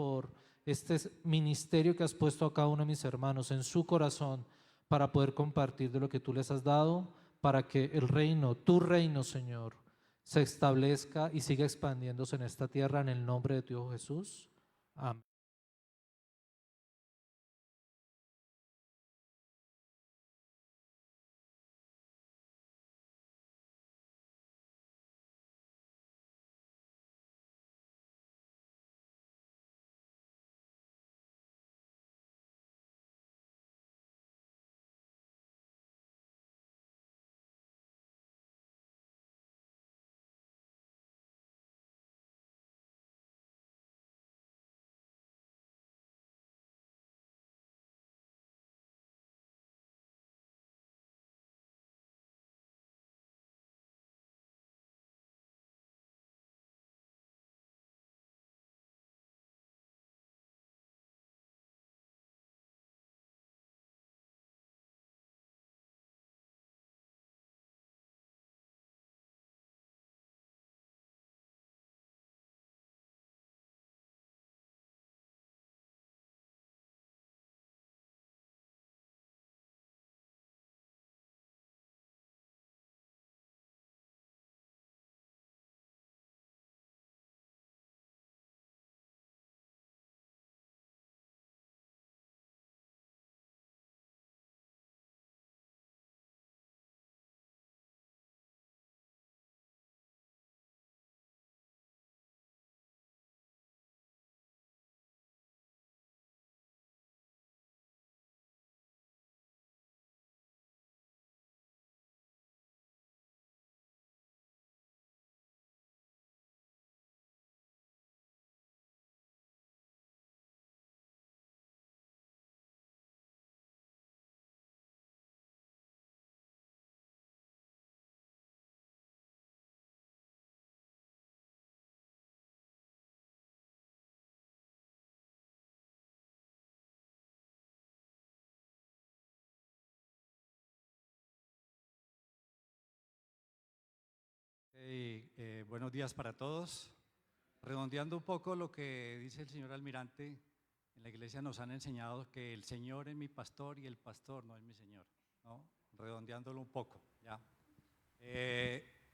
por este ministerio que has puesto a cada uno de mis hermanos en su corazón para poder compartir de lo que tú les has dado, para que el reino, tu reino, Señor, se establezca y siga expandiéndose en esta tierra en el nombre de tu Hijo Jesús. Amén. Buenos días para todos. Redondeando un poco lo que dice el señor almirante, en la iglesia nos han enseñado que el Señor es mi pastor y el pastor no es mi Señor, ¿no? Redondeándolo un poco, ¿ya?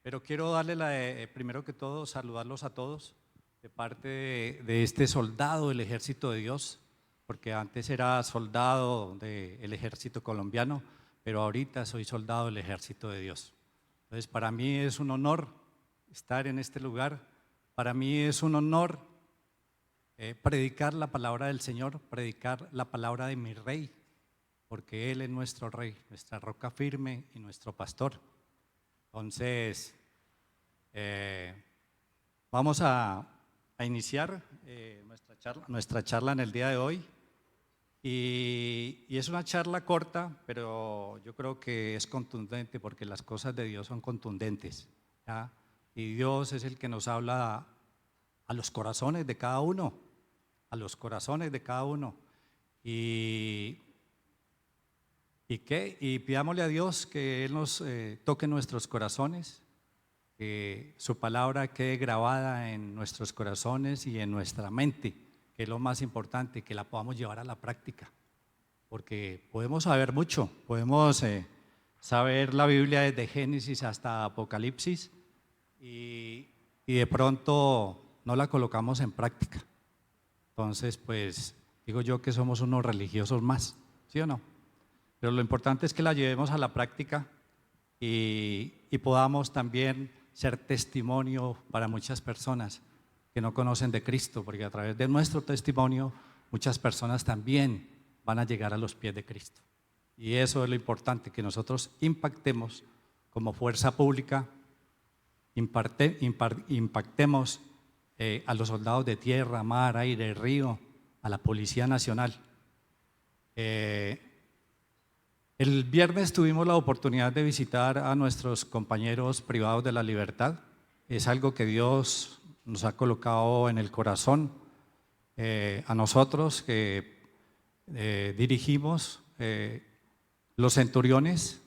Pero quiero darle primero que todo, saludarlos a todos de parte de este soldado del ejército de Dios, porque antes era soldado del ejército colombiano, pero ahorita soy soldado del ejército de Dios. Entonces, para mí es un honor estar en este lugar, para mí es un honor predicar la palabra del Señor, predicar la palabra de mi Rey, porque Él es nuestro Rey, nuestra roca firme y nuestro pastor. Entonces, vamos a iniciar nuestra charla en el día de hoy. Y es una charla corta, pero yo creo que es contundente porque las cosas de Dios son contundentes, ¿ya? Y Dios es el que nos habla a los corazones de cada uno, a los corazones de cada uno. Y pidámosle a Dios que Él nos toque nuestros corazones, que su palabra quede grabada en nuestros corazones y en nuestra mente, que es lo más importante, que la podamos llevar a la práctica, porque podemos saber mucho, podemos saber la Biblia desde Génesis hasta Apocalipsis y de pronto no la colocamos en práctica. Entonces, pues digo yo que somos unos religiosos más, ¿sí o no? Pero lo importante es que la llevemos a la práctica y podamos también ser testimonio para muchas personas que no conocen de Cristo, porque a través de nuestro testimonio muchas personas también van a llegar a los pies de Cristo. Y eso es lo importante, que nosotros impactemos como fuerza pública, impactemos a los soldados de tierra, mar, aire, río, a la Policía Nacional. El viernes tuvimos la oportunidad de visitar a nuestros compañeros privados de la libertad. Es algo que Dios nos ha colocado en el corazón a nosotros que dirigimos los centuriones.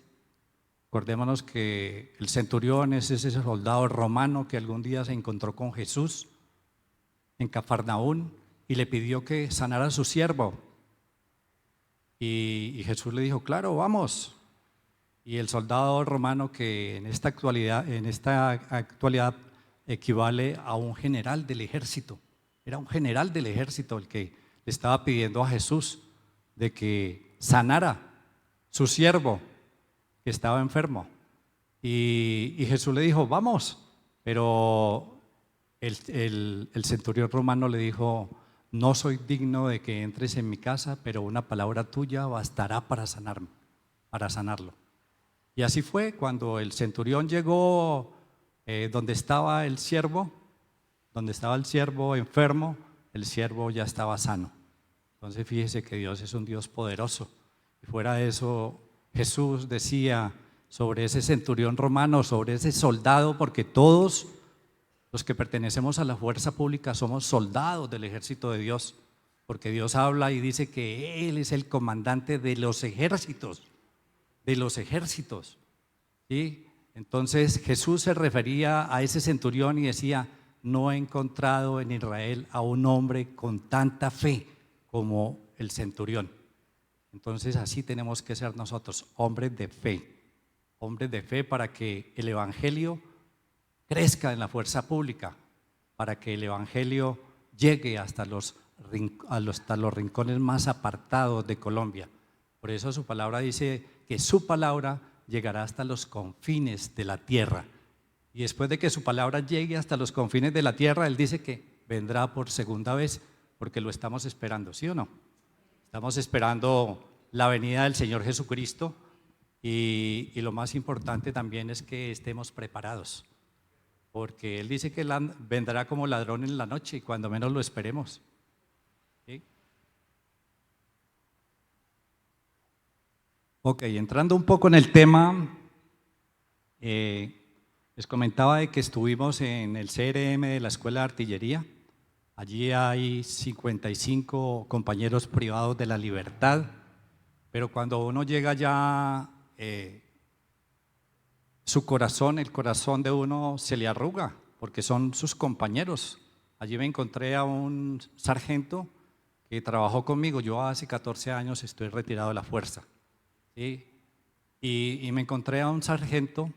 Acordémonos que el centurión es ese soldado romano que algún día se encontró con Jesús en Cafarnaún y le pidió que sanara a su siervo. Y Jesús le dijo, claro, vamos. Y el soldado romano, que en esta actualidad equivale a un general del ejército, era un general del ejército el que le estaba pidiendo a Jesús de que sanara su siervo que estaba enfermo. Y Jesús le dijo, vamos. Pero el centurión romano le dijo, no soy digno de que entres en mi casa, pero una palabra tuya bastará para sanarlo. Y así fue. Cuando el centurión llegó donde estaba el siervo enfermo, el siervo ya estaba sano. Entonces fíjese que Dios es un Dios poderoso. Y fuera de eso, Jesús decía sobre ese centurión romano, sobre ese soldado, porque todos los que pertenecemos a la fuerza pública somos soldados del ejército de Dios, porque Dios habla y dice que Él es el comandante de los ejércitos, ¿sí? Entonces Jesús se refería a ese centurión y decía, no he encontrado en Israel a un hombre con tanta fe como el centurión. Entonces así tenemos que ser nosotros, hombres de fe para que el evangelio crezca en la fuerza pública, para que el evangelio llegue hasta los rincones más apartados de Colombia. Por eso su palabra dice que su palabra llegará hasta los confines de la tierra. Y después de que su palabra llegue hasta los confines de la tierra, Él dice que vendrá por segunda vez, porque lo estamos esperando, ¿sí o no? Estamos esperando la venida del Señor Jesucristo y lo más importante también es que estemos preparados, porque Él dice que vendrá como ladrón en la noche y cuando menos lo esperemos. ¿Sí? Ok, entrando un poco en el tema, les comentaba de que estuvimos en el CRM de la Escuela de Artillería. Allí hay 55 compañeros privados de la libertad, pero cuando uno llega allá, su corazón, el corazón de uno se le arruga, porque son sus compañeros. Allí me encontré a un sargento que trabajó conmigo. Yo hace 14 años estoy retirado de la fuerza, ¿sí? Y me encontré a un sargento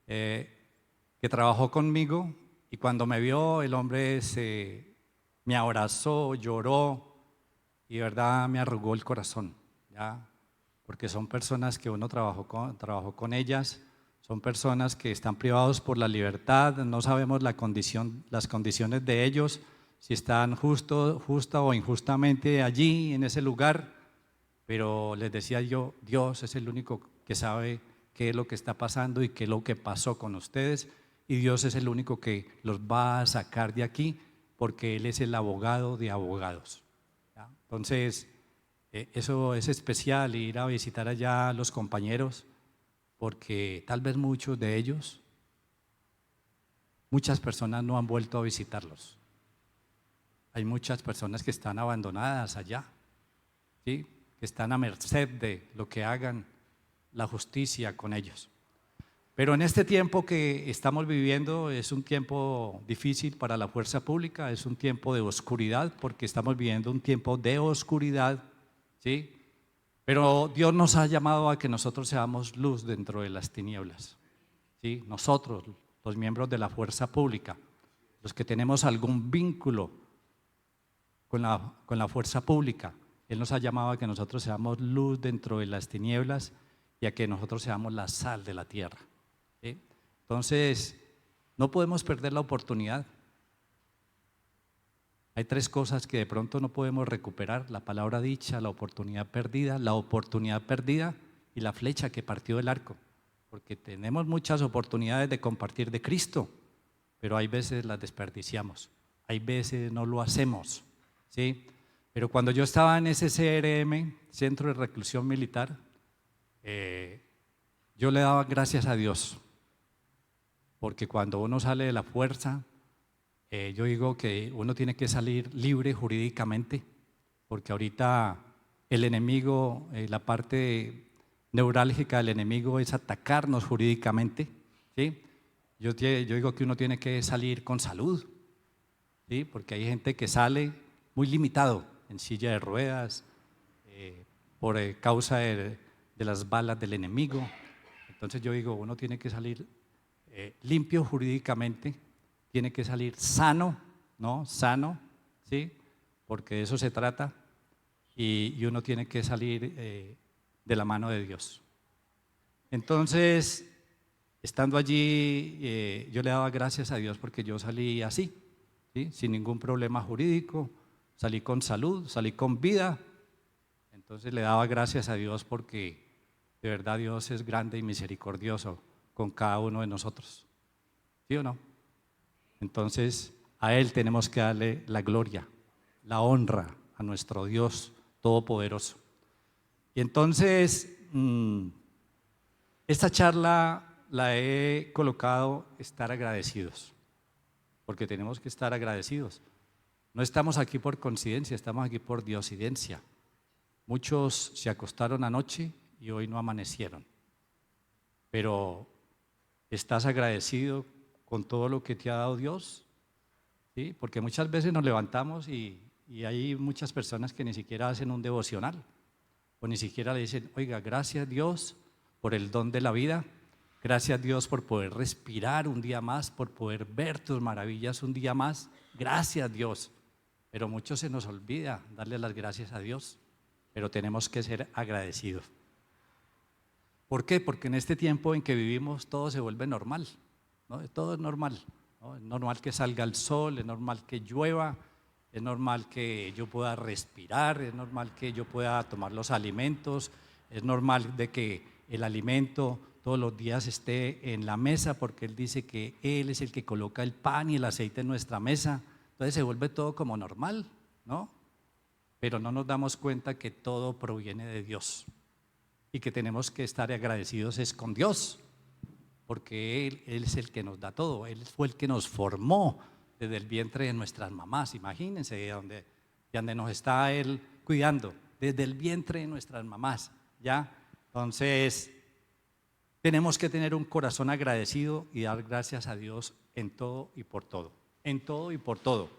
que trabajó conmigo y cuando me vio el hombre me abrazó, lloró y de verdad me arrugó el corazón, ¿ya? Porque son personas que uno trabajó con ellas, son personas que están privados por la libertad, no sabemos las condiciones de ellos, si están justa o injustamente allí, en ese lugar, pero les decía yo, Dios es el único que sabe qué es lo que está pasando y qué es lo que pasó con ustedes, y Dios es el único que los va a sacar de aquí, porque Él es el abogado de abogados, ¿ya? Entonces, eso es especial, ir a visitar allá a los compañeros, porque tal vez muchos de ellos, muchas personas no han vuelto a visitarlos. Hay muchas personas que están abandonadas allá, ¿sí? Que están a merced de lo que hagan la justicia con ellos. Pero en este tiempo que estamos viviendo es un tiempo difícil para la fuerza pública, es un tiempo de oscuridad, porque estamos viviendo un tiempo de oscuridad, ¿sí? Pero Dios nos ha llamado a que nosotros seamos luz dentro de las tinieblas, ¿sí? Nosotros, los miembros de la fuerza pública, los que tenemos algún vínculo con la fuerza pública, Él nos ha llamado a que nosotros seamos luz dentro de las tinieblas y a que nosotros seamos la sal de la tierra, ¿sí? Entonces, no podemos perder la oportunidad. Hay tres cosas que de pronto no podemos recuperar: la palabra dicha, la oportunidad perdida y la flecha que partió del arco. Porque tenemos muchas oportunidades de compartir de Cristo, pero hay veces las desperdiciamos, hay veces no lo hacemos, ¿sí? Pero cuando yo estaba en ese CRM, Centro de Reclusión Militar, yo le daba gracias a Dios, porque cuando uno sale de la fuerza, yo digo que uno tiene que salir libre jurídicamente, porque ahorita el enemigo, la parte neurálgica del enemigo es atacarnos jurídicamente, ¿sí? Yo digo que uno tiene que salir con salud, ¿sí? Porque hay gente que sale muy limitado, en silla de ruedas, por causa de las balas del enemigo. Entonces yo digo, uno tiene que salir limpio jurídicamente, tiene que salir sano, ¿no? Sano, ¿sí? Porque de eso se trata, y uno tiene que salir de la mano de Dios. Entonces, estando allí, yo le daba gracias a Dios porque yo salí así, ¿sí? Sin ningún problema jurídico, salí con salud, salí con vida. Entonces le daba gracias a Dios porque de verdad Dios es grande y misericordioso con cada uno de nosotros, ¿sí o no? Entonces a Él tenemos que darle la gloria, la honra a nuestro Dios Todopoderoso. Y entonces esta charla la he colocado estar agradecidos, porque tenemos que estar agradecidos. No estamos aquí por coincidencia, estamos aquí por diosidencia. Muchos se acostaron anoche y hoy no amanecieron, pero ¿estás agradecido con todo lo que te ha dado Dios? ¿Sí? Porque muchas veces nos levantamos y hay muchas personas que ni siquiera hacen un devocional o ni siquiera le dicen, oiga, gracias Dios por el don de la vida, gracias Dios por poder respirar un día más, por poder ver tus maravillas un día más, gracias Dios. Pero mucho se nos olvida darle las gracias a Dios, pero tenemos que ser agradecidos. ¿Por qué? Porque en este tiempo en que vivimos todo se vuelve normal, ¿no? Todo es normal, ¿no? Es normal que salga el sol, es normal que llueva, es normal que yo pueda respirar, es normal que yo pueda tomar los alimentos, es normal de que el alimento todos los días esté en la mesa, porque Él dice que Él es el que coloca el pan y el aceite en nuestra mesa. Entonces se vuelve todo como normal, ¿no? Pero no nos damos cuenta que todo proviene de Dios y que tenemos que estar agradecidos es con Dios, porque Él es el que nos da todo. Él fue el que nos formó desde el vientre de nuestras mamás. Imagínense de donde nos está Él cuidando, desde el vientre de nuestras mamás, ¿ya? Entonces, tenemos que tener un corazón agradecido y dar gracias a Dios en todo y por todo, en todo y por todo.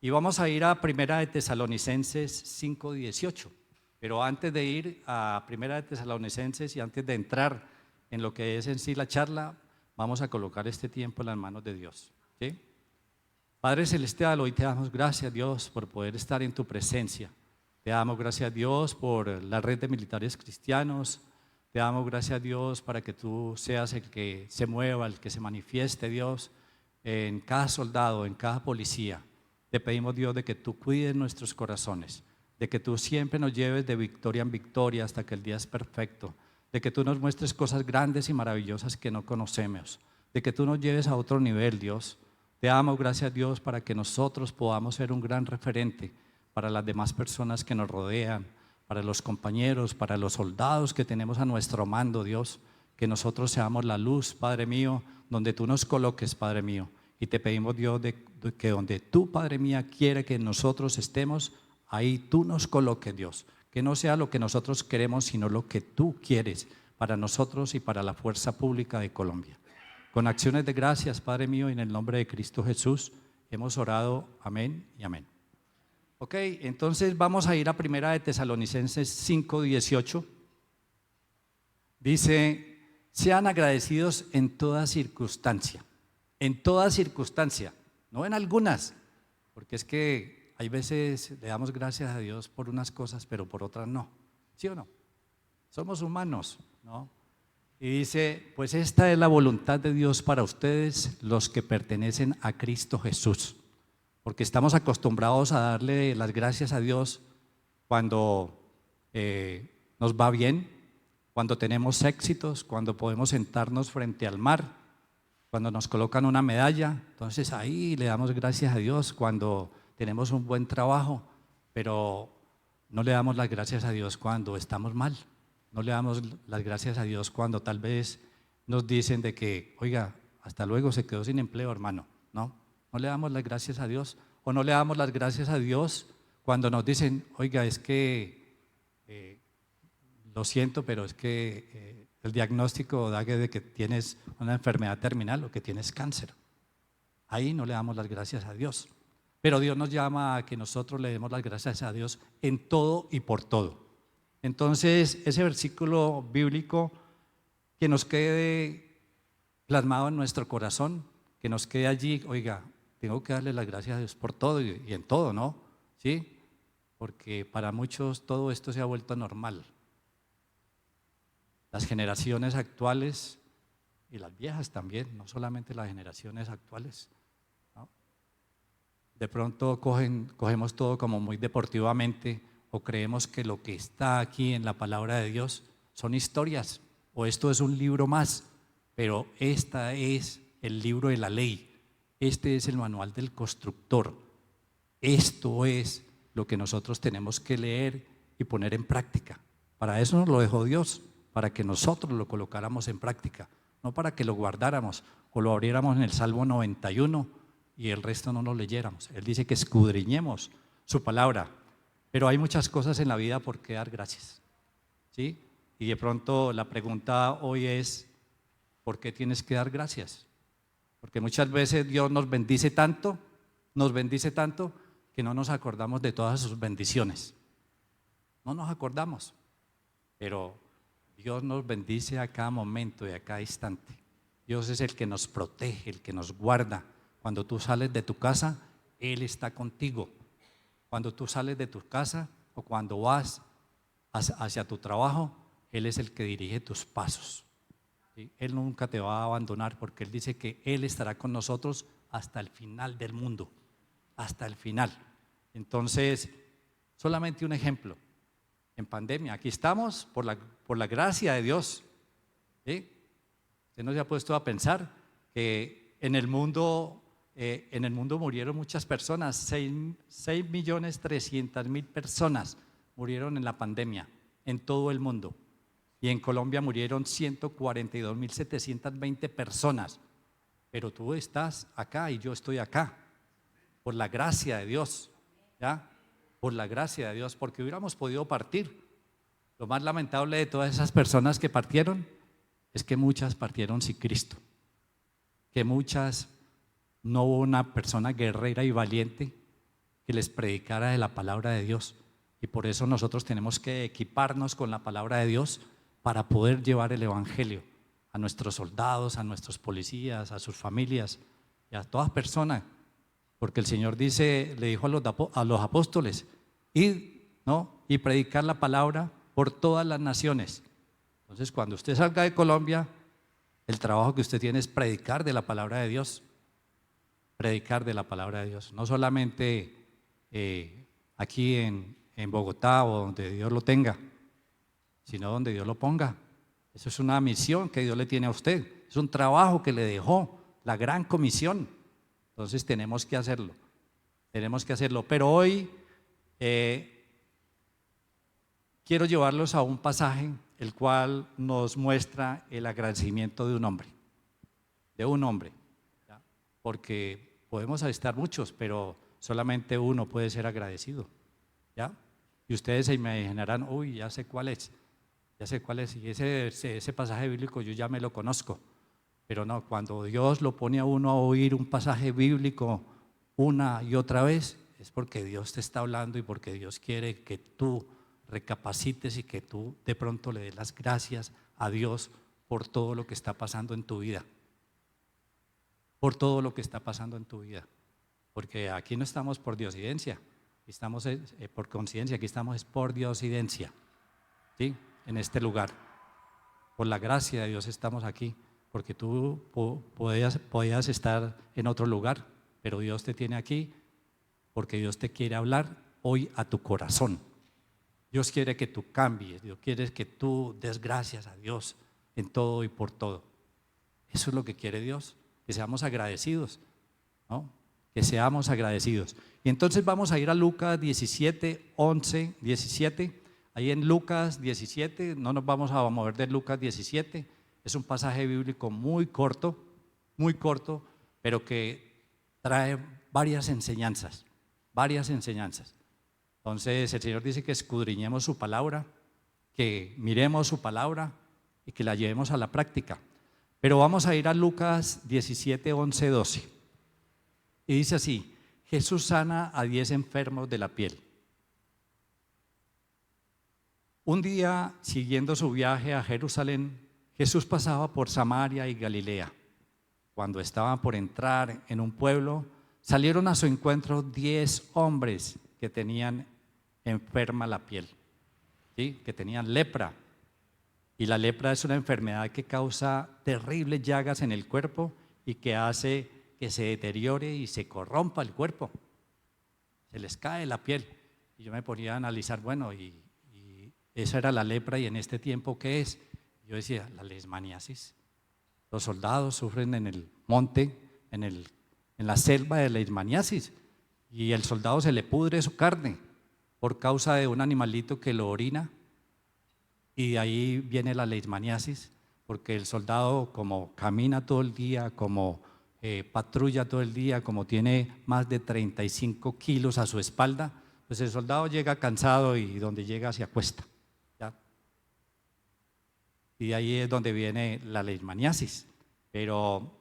Y vamos a ir a Primera de Tesalonicenses 5:18. Pero antes de ir a Primera de Tesalonicenses y antes de entrar en lo que es en sí la charla, vamos a colocar este tiempo en las manos de Dios, ¿sí? Padre Celestial, hoy te damos gracias, Dios, por poder estar en tu presencia. Te damos gracias, Dios, por la red de militares cristianos. Te damos gracias, Dios, para que tú seas el que se mueva, el que se manifieste, Dios, en cada soldado, en cada policía. Te pedimos, Dios, de que tú cuides nuestros corazones, de que tú siempre nos lleves de victoria en victoria hasta que el día es perfecto, de que tú nos muestres cosas grandes y maravillosas que no conocemos, de que tú nos lleves a otro nivel, Dios. Te damos gracias, Dios, para que nosotros podamos ser un gran referente para las demás personas que nos rodean, para los compañeros, para los soldados que tenemos a nuestro mando, Dios, que nosotros seamos la luz, Padre mío, donde tú nos coloques, Padre mío. Y te pedimos, Dios, que donde tú, Padre mía, quiere que nosotros estemos, ahí tú nos coloques, Dios. Que no sea lo que nosotros queremos, sino lo que tú quieres para nosotros y para la fuerza pública de Colombia. Con acciones de gracias, Padre mío, en el nombre de Cristo Jesús, hemos orado. Amén y amén. Ok, entonces vamos a ir a Primera de Tesalonicenses 5:18. Dice, sean agradecidos en toda circunstancia. En toda circunstancia, no en algunas, porque es que hay veces le damos gracias a Dios por unas cosas, pero por otras no. ¿Sí o no? Somos humanos, ¿no? Y dice, pues esta es la voluntad de Dios para ustedes, los que pertenecen a Cristo Jesús. Porque estamos acostumbrados a darle las gracias a Dios cuando nos va bien, cuando tenemos éxitos, cuando podemos sentarnos frente al mar, cuando nos colocan una medalla. Entonces ahí le damos gracias a Dios cuando tenemos un buen trabajo, pero no le damos las gracias a Dios cuando estamos mal. No le damos las gracias a Dios cuando tal vez nos dicen de que, oiga, hasta luego, se quedó sin empleo, hermano. No le damos las gracias a Dios. O no le damos las gracias a Dios cuando nos dicen, oiga, es que lo siento, pero es que el diagnóstico da de que tienes una enfermedad terminal o que tienes cáncer. Ahí no le damos las gracias a Dios. Pero Dios nos llama a que nosotros le demos las gracias a Dios en todo y por todo. Entonces, ese versículo bíblico que nos quede plasmado en nuestro corazón, que nos quede allí, oiga, tengo que darle las gracias a Dios por todo y en todo, ¿no? ¿Sí? Porque para muchos todo esto se ha vuelto normal. Las generaciones actuales y las viejas también, no solamente las generaciones actuales, ¿no? De pronto cogemos todo como muy deportivamente o creemos que lo que está aquí en la palabra de Dios son historias o esto es un libro más, pero esta es el libro de la ley, este es el manual del constructor, esto es lo que nosotros tenemos que leer y poner en práctica. Para eso nos lo dejó Dios, para que nosotros lo colocáramos en práctica, no para que lo guardáramos o lo abriéramos en el Salmo 91 y el resto no lo leyéramos. Él dice que escudriñemos su palabra, pero hay muchas cosas en la vida por qué dar gracias, ¿sí? Y de pronto la pregunta hoy es, ¿por qué tienes que dar gracias? Porque muchas veces Dios nos bendice tanto que no nos acordamos de todas sus bendiciones. No nos acordamos, pero Dios nos bendice a cada momento y a cada instante. Dios es el que nos protege, el que nos guarda. Cuando tú sales de tu casa, Él está contigo. Cuando tú sales de tu casa o cuando vas hacia tu trabajo, Él es el que dirige tus pasos. ¿Sí? Él nunca te va a abandonar porque Él dice que Él estará con nosotros hasta el final del mundo, hasta el final. Entonces, solamente un ejemplo. En pandemia, aquí estamos por la gracia de Dios. ¿Sí? Usted no se ha puesto a pensar que en el mundo murieron muchas personas, 6.300.000 personas murieron en la pandemia, en todo el mundo. Y en Colombia murieron 142.720 personas. Pero tú estás acá y yo estoy acá, por la gracia de Dios, ¿ya? Por la gracia de Dios, porque hubiéramos podido partir. Lo más lamentable de todas esas personas que partieron es que muchas partieron sin Cristo, que muchas no hubo una persona guerrera y valiente que les predicara de la palabra de Dios. Y por eso nosotros tenemos que equiparnos con la palabra de Dios para poder llevar el evangelio a nuestros soldados, a nuestros policías, a sus familias y a todas personas. Porque el Señor dice, le dijo a los apóstoles, id, ¿no? Y predicar la palabra por todas las naciones. Entonces, cuando usted salga de Colombia, el trabajo que usted tiene es predicar de la palabra de Dios. Predicar de la palabra de Dios. No solamente aquí en Bogotá o donde Dios lo tenga, sino donde Dios lo ponga. Eso es una misión que Dios le tiene a usted. Es un trabajo que le dejó, la gran comisión. Entonces tenemos que hacerlo. Tenemos que hacerlo. Pero hoy quiero llevarlos a un pasaje el cual nos muestra el agradecimiento de un hombre. De un hombre. ¿Ya? Porque podemos estar muchos, pero solamente uno puede ser agradecido. ¿Ya? Y ustedes se imaginarán, uy, ya sé cuál es. Ya sé cuál es. Y ese pasaje bíblico yo ya me lo conozco. Pero no, cuando Dios lo pone a uno a oír un pasaje bíblico una y otra vez, es porque Dios te está hablando y porque Dios quiere que tú recapacites y que tú de pronto le des las gracias a Dios por todo lo que está pasando en tu vida. Por todo lo que está pasando en tu vida. Porque aquí no estamos por diosidencia, estamos por coincidencia, aquí estamos por diosidencia, ¿sí? En este lugar. Por la gracia de Dios estamos aquí. Porque tú podías estar en otro lugar, pero Dios te tiene aquí porque Dios te quiere hablar hoy a tu corazón. Dios quiere que tú cambies, Dios quiere que tú des gracias a Dios en todo y por todo. Eso es lo que quiere Dios, que seamos agradecidos, ¿no? Que seamos agradecidos. Y entonces vamos a ir a Lucas 17, 11, 17. Ahí en Lucas 17, no nos vamos a mover de Lucas 17. Es un pasaje bíblico muy corto, pero que trae varias enseñanzas, Entonces el Señor dice que escudriñemos su palabra, que miremos su palabra y que la llevemos a la práctica. Pero vamos a ir a Lucas 17, 11, 12. Y dice así, Jesús sana a 10 enfermos de la piel. Un día, siguiendo su viaje a Jerusalén, Jesús pasaba por Samaria y Galilea. Cuando estaban por entrar en un pueblo, salieron a su encuentro 10 hombres que tenían enferma la piel, ¿sí? Que tenían lepra. Y la lepra es una enfermedad que causa terribles llagas en el cuerpo y que hace que se deteriore y se corrompa el cuerpo. Se les cae la piel. Y yo me ponía a analizar, bueno, y esa era la lepra, y en este tiempo, ¿qué es? Yo decía, la leishmaniasis. Los soldados sufren en el monte, en la selva de leishmaniasis, y el soldado se le pudre su carne por causa de un animalito que lo orina, y de ahí viene la leishmaniasis, porque el soldado, como camina todo el día, como patrulla todo el día, como tiene más de 35 kilos a su espalda, pues el soldado llega cansado y donde llega se acuesta, ¿ya? Y de ahí es donde viene la leishmaniasis. Pero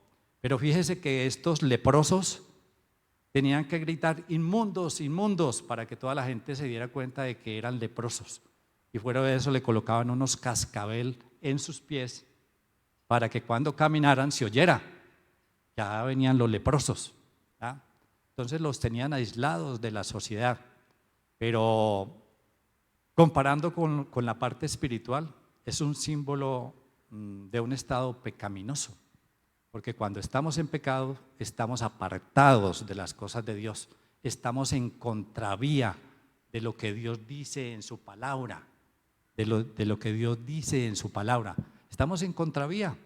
fíjese que estos leprosos tenían que gritar inmundos, inmundos, para que toda la gente se diera cuenta de que eran leprosos. Y fuera de eso le colocaban unos cascabel en sus pies para que cuando caminaran se oyera. Ya venían los leprosos, ¿ya? Entonces los tenían aislados de la sociedad. Pero comparando con la parte espiritual, es un símbolo de un estado pecaminoso. Porque cuando estamos en pecado, estamos apartados de las cosas de Dios. Estamos en contravía de lo que Dios dice en su palabra. De lo que Dios dice en su palabra. Estamos en contravía.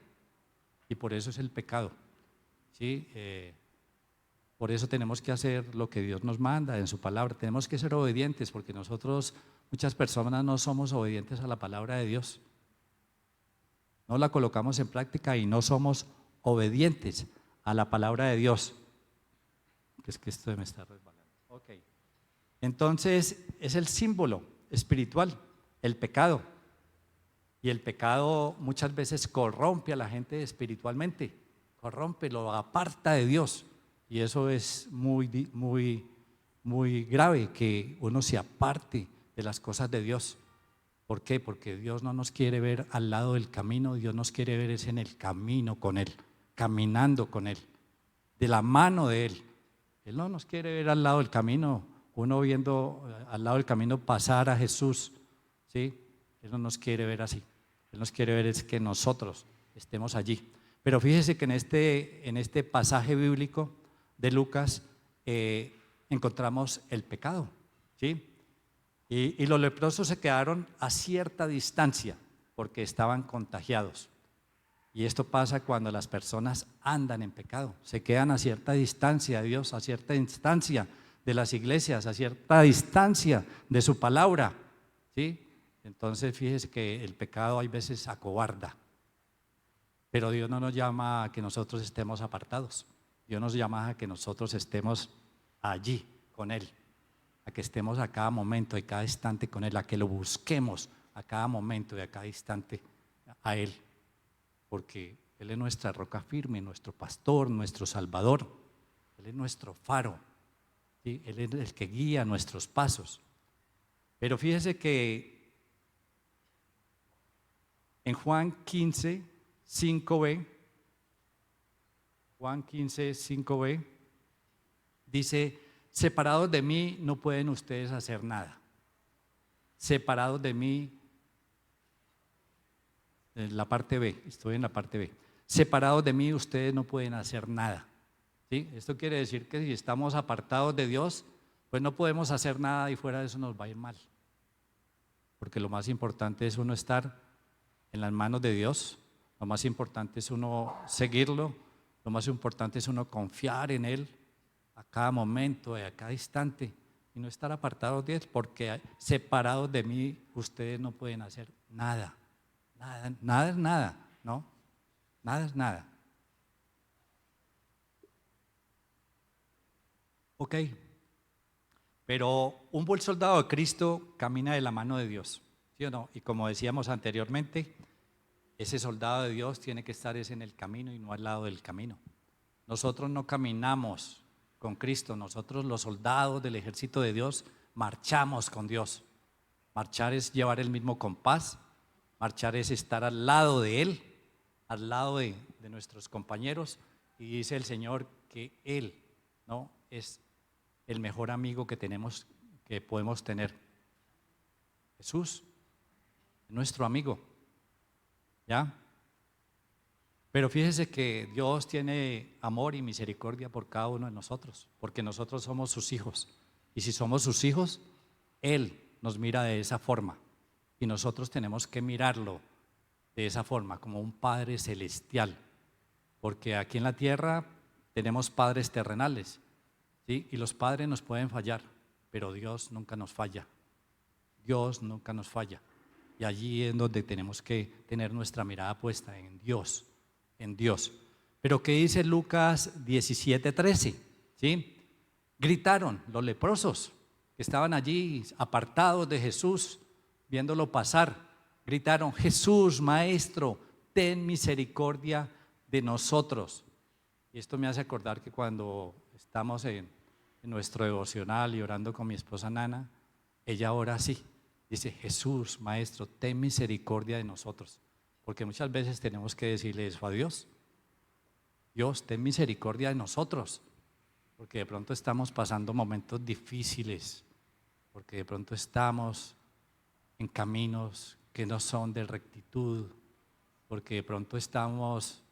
Y por eso es el pecado, ¿sí? Por eso tenemos que hacer lo que Dios nos manda en su palabra. Tenemos que ser obedientes, porque nosotros, muchas personas, no somos obedientes a la palabra de Dios. No la colocamos en práctica y no somos obedientes a la palabra de Dios. Es que esto me está resbalando. Okay. Entonces, es el símbolo espiritual, el pecado. Y el pecado muchas veces corrompe a la gente espiritualmente, corrompe, lo aparta de Dios. Y eso es muy, muy, muy grave, que uno se aparte de las cosas de Dios. ¿Por qué? Porque Dios no nos quiere ver al lado del camino, Dios nos quiere ver es en el camino con Él, caminando con Él, de la mano de Él. Él no nos quiere ver al lado del camino, uno viendo al lado del camino pasar a Jesús, ¿sí? Él no nos quiere ver así, Él nos quiere ver es que nosotros estemos allí. Pero fíjese que en este pasaje bíblico de Lucas encontramos el pecado, ¿sí? Y los leprosos se quedaron a cierta distancia porque estaban contagiados. Y esto pasa cuando las personas andan en pecado, se quedan a cierta distancia de Dios, a cierta distancia de las iglesias, a cierta distancia de su palabra, ¿sí? Entonces fíjese que el pecado hay veces acobarda, pero Dios no nos llama a que nosotros estemos apartados, Dios nos llama a que nosotros estemos allí con Él, a que estemos a cada momento y cada instante con Él, a que lo busquemos a cada momento y a cada instante a Él, porque Él es nuestra roca firme, nuestro pastor, nuestro salvador, Él es nuestro faro, ¿sí? Él es el que guía nuestros pasos. Pero fíjese que en Juan 15, 5b, Juan 15, 5b, dice: separados de mí no pueden ustedes hacer nada. Separados de mí, en la parte B, estoy en la parte B. Separados de mí ustedes no pueden hacer nada, ¿sí? Esto quiere decir que si estamos apartados de Dios, pues no podemos hacer nada y fuera de eso nos va a ir mal. Porque lo más importante es uno estar en las manos de Dios, lo más importante es uno seguirlo, lo más importante es uno confiar en Él a cada momento, a cada instante, y no estar apartados de Él, porque separados de mí ustedes no pueden hacer nada. Nada, nada es nada, ¿no? Nada es nada. Ok, pero un buen soldado de Cristo camina de la mano de Dios, ¿sí o no? Y como decíamos anteriormente, ese soldado de Dios tiene que estar en el camino y no al lado del camino. Nosotros no caminamos con Cristo. Nosotros, los soldados del ejército de Dios, marchamos con Dios. Marchar es llevar el mismo compás, marchar es estar al lado de Él, al lado de nuestros compañeros. Y dice el Señor que Él, ¿no?, es el mejor amigo que tenemos, que podemos tener. Jesús, nuestro amigo, ¿ya? Pero fíjese que Dios tiene amor y misericordia por cada uno de nosotros, porque nosotros somos sus hijos. Y si somos sus hijos, Él nos mira de esa forma. Y nosotros tenemos que mirarlo de esa forma, como un Padre celestial. Porque aquí en la tierra tenemos padres terrenales, ¿sí? Y los padres nos pueden fallar, pero Dios nunca nos falla. Dios nunca nos falla. Y allí es donde tenemos que tener nuestra mirada puesta en Dios, en Dios. Pero ¿qué dice Lucas 17:13? ¿Sí? Gritaron los leprosos que estaban allí apartados de Jesús, viéndolo pasar. Gritaron: Jesús, Maestro, ten misericordia de nosotros. Y esto me hace acordar que cuando estamos en nuestro devocional y orando con mi esposa Nana, ella ora así, dice: Jesús, Maestro, ten misericordia de nosotros. Porque muchas veces tenemos que decirle eso a Dios: Dios, ten misericordia de nosotros. Porque de pronto estamos pasando momentos difíciles, porque de pronto estamos en caminos que no son de rectitud, porque de pronto estamos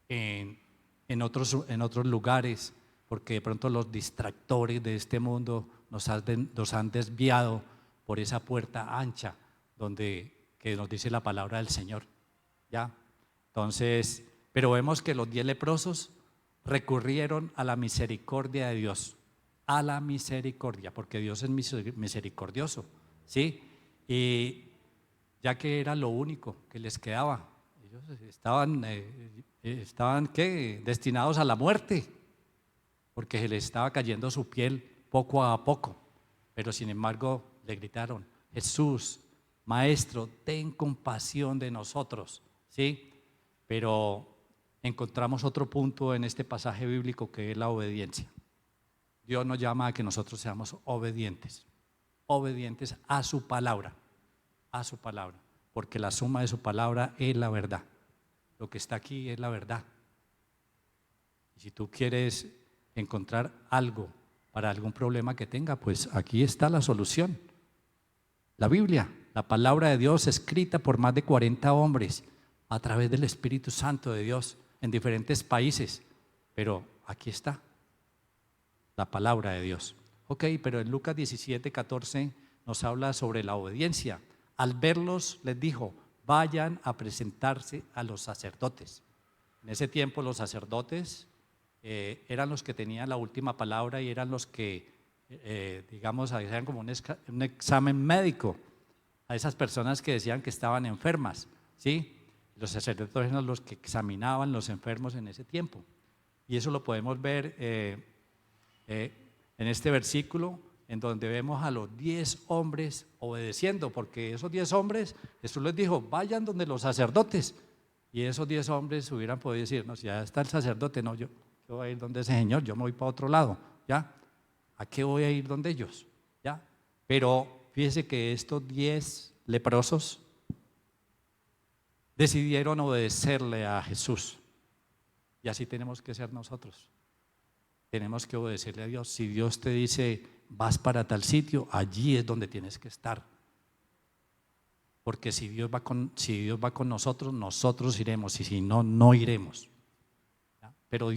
en otros lugares, porque de pronto los distractores de este mundo nos han desviado por esa puerta ancha que nos dice la palabra del Señor, ¿ya? Entonces, pero vemos que los 10 leprosos recurrieron a la misericordia de Dios, a la misericordia, porque Dios es misericordioso, ¿sí? Y ya que era lo único que les quedaba, ellos estaban ¿qué?, destinados a la muerte, porque se les estaba cayendo su piel poco a poco, pero sin embargo le gritaron: Jesús, Maestro, ten compasión de nosotros, ¿sí? Pero encontramos otro punto en este pasaje bíblico, que es la obediencia. Dios nos llama a que nosotros seamos obedientes, obedientes a su palabra, porque la suma de su palabra es la verdad. Lo que está aquí es la verdad. Y si tú quieres encontrar algo para algún problema que tenga, pues aquí está la solución. La Biblia, la palabra de Dios, escrita por más de 40 hombres a través del Espíritu Santo de Dios en diferentes países, pero aquí está la palabra de Dios. Ok, pero en Lucas 17:14 nos habla sobre la obediencia. Al verlos les dijo: vayan a presentarse a los sacerdotes. En ese tiempo los sacerdotes eran los que tenían la última palabra y eran los que, digamos, hacían como un examen médico a esas personas que decían que estaban enfermas, ¿sí? Los sacerdotes eran los que examinaban los enfermos en ese tiempo. Y eso lo podemos ver en este versículo, en donde vemos a los 10 hombres obedeciendo, porque esos 10 hombres, Jesús les dijo: vayan donde los sacerdotes. Y esos 10 hombres hubieran podido decir: no, si ya está el sacerdote, no, yo voy a ir donde ese señor, yo me voy para otro lado, ¿ya? ¿A qué voy a ir donde ellos? ¿Ya? Pero fíjese que estos 10 leprosos decidieron obedecerle a Jesús. Y así tenemos que ser nosotros. Tenemos que obedecerle a Dios. Si Dios te dice: vas para tal sitio, allí es donde tienes que estar. Porque si Dios va con nosotros, nosotros iremos, y si no, no iremos. ¿Ya? Pero